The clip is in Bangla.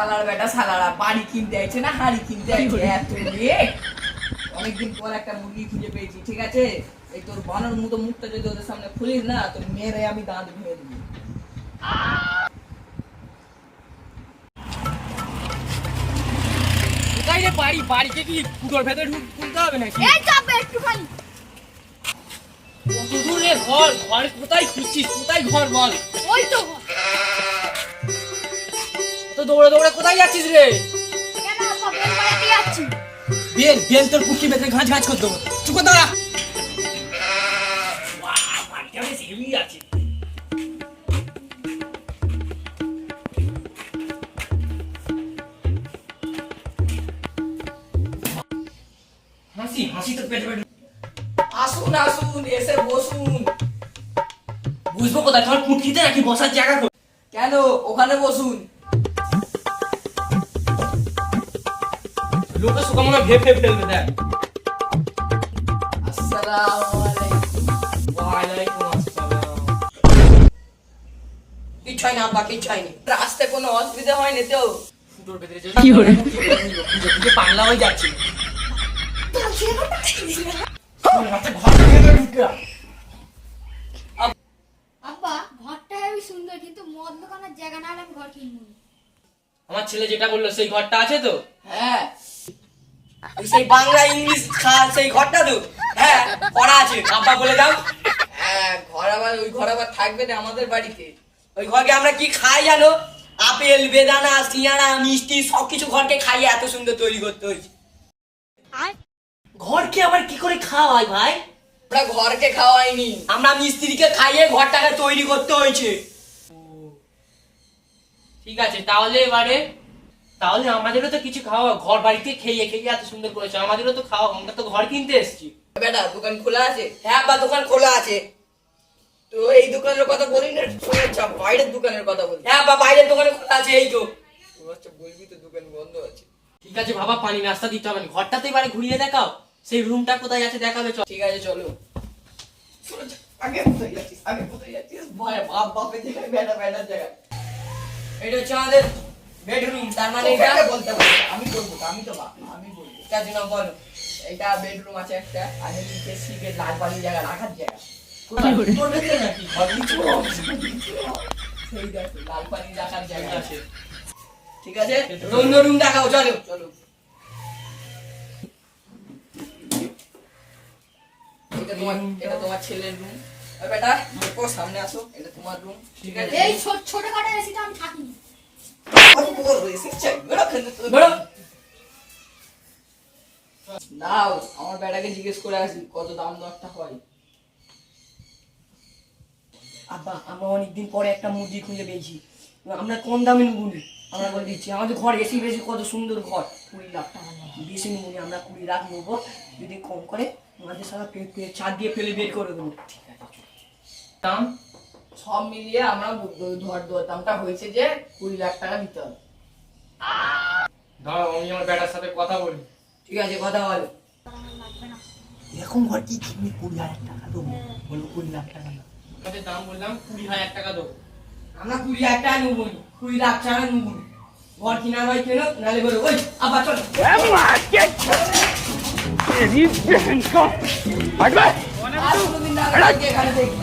শালার বেটা শালারা বাড়ি কিনতে আইছে না হাড়ি কিনতে আইছে এত লেট। অনেকদিন পর একটা মুরগি খুঁজে পেয়েছি, ঠিক আছে? এই তোর বানর মতো মুখটা যদি ওদের সামনে খুলিস না, তোর মেরে আমি দাঁত ভেঙে দিবি। কোথায় রে বাড়ি? বাড়িতে কি ফুটোর ভেতরে ঢুকতে হবে নাকি? এই চাপে একটুখানি। কত দূরে ঘর? ঘর কোথায় খুঁজছিস? কোথায় ঘর বল? ওই তো তো দৌড়ে দৌড়ে কোথায় যাচ্ছিস রে? কেন আব্বা বেল পাড়াতে যাচ্ছি। বেল বেল তোর পুটকি ভেতরে ঘাঁচ ঘাঁচ করতে হবে। চুপ কর দাঁড়া। বাড়িটা বেশ হেভি আছে। হাসি হাসি তোর পেটে পেটে। আসুন আসুন, এসে বসুন। বুঝবো কোথায়? তোমার পুটকিতে নাকি বসার জায়গা কই? কেন, ওখানে বসুন। লোকে সুখা মনে ভেবে ফেলবে। দেখ। আসসালামু আলাইকুম। ওয়ালাইকুম আসসালাম। কিচ্ছু হয়নি আব্বা, কিচ্ছু হয়নি। রাস্তায় কোনো অসুবিধা হয়নি তো? ফুটোর ভেতরে কি করে পাগলা হয়ে যাচ্ছে। আব্বা ঘরটা হেবি সুন্দর, কিন্তু মদ দোকানের জায়গা না হলে আমি ঘর কিনবো না। আমার ছেলে যেটা বললো সেই ঘরটা আছে তো? হ্যাঁ, সেই বাংলা ইংলিশ সেই ঘরটা তো? হ্যাঁ, পড়া আছে। আব্বা বলে দাও। হ্যাঁ, ওই ঘর আবার থাকবে না আমাদের বাড়িতে। ওই ঘরকে আমরা কি খাই জানো? আপেল, বেদানা, সিঙ্গাড়া, মিষ্টি সবকিছু ঘরকে খাইয়ে এত সুন্দর তৈরি করতে হয়েছে। ঘরকে আবার কি করে খাওয়াই ভাই? আমরা ঘরকে খাওয়াইনি, আমরা মিস্ত্রিকে খাইয়ে ঘরটাকে তৈরি করতে হয়েছে। ঠিক আছে, তাহলে আমাদেরও তো কিছু খাওয়া। ঘর বাড়িতে খেয়ে খেয়ে এত সুন্দর করেছো, আমাদেরও তো খাওয়া। আমরা তো ঘর কিনতে এসেছি। বেটা দোকান খোলা আছে? হ্যাঁ বা দোকান খোলা আছে। তো এই দোকানের কথা বলি না, আচ্ছা বাইরের দোকানের কথা বলি। হ্যাঁ বা বাইরের দোকানে খোলা আছে, এই তো। আচ্ছা বলবি তো দোকান বন্ধ আছে। ঠিক আছে বাবা, পানি নাস্তা দিতে হবে না। ঘরটা তো এবারে ঘুরিয়ে দেখাও, সেই রুমটা কোথায় আছে দেখাবে। ঠিক আছে চলো। আগে কোথায় যাচ্ছিস? আগে কোথায় যাচ্ছিস? ভয় বাপ বাপের জায়গায়, বেটা বেটার জায়গায়। এটা হচ্ছে আমাদের বেডরুম। তার মানে এটা বলতে পারবো আমি বলবো তো, আমি তো বাপ, আমি বলবো। তার জন্য বলো, এটা বেডরুম আছে একটা, আর নিচে সিটের লাল বালি জায়গা রাখার জায়গা। তোর ভেতরে নাকি ঘর নিচে? সেই দেখো লাল পানি রাখার জায়গা ঠিক আছে। আছে। ঠিক আছে, অন্য রুম দেখাও, চলো চলো। এটা তোমার ছেলের রুম। বেটা দেখো সামনে আসো, এটা তোমার রুম। ঠিক আছে, এই ছোটখাটো এসিটা আমি থাকিনি। দাও আমার বেটাকে জিজ্ঞেস করে আসি কত দাম দরটা হয়। আব্বা আমরা অনেকদিন পরে একটা মুরগি খুঁজে পেয়েছি, আমরা কম দামে নেবো নি। আমরা বলে দিচ্ছি আমাদের ঘর এসি বেশি, কত সুন্দর ঘর। 20 লাখ টাকা বেশি নেবো নি, আমরা 20 লাখ নেবো। যদি কম করে আমাদের সারা ছাদ দিয়ে ফেলে বের করে দেবো। দাম সব মিলিয়ে আমরা দামটা হয়েছে যে 20 লাখ টাকা দিতে হবে। দাও, আমি আমার বেটার সাথে কথা বলি। ঠিক আছে, কথা বলো। লাগবে না। এরকম ঘর কি কিনবি? 20,000 টাকা দেবো, বলো 20 লাখ টাকা না। আমাদের দাম বললাম 20,000 টাকা দেবো। আমরা 20 লাখ টাকা নেবো, 20 লাখ টাকা নেবো। ঘর কিনা হয় কেন, নালে বলো ওই আবার চল। আর কোনোদিন না এখানে দেখি।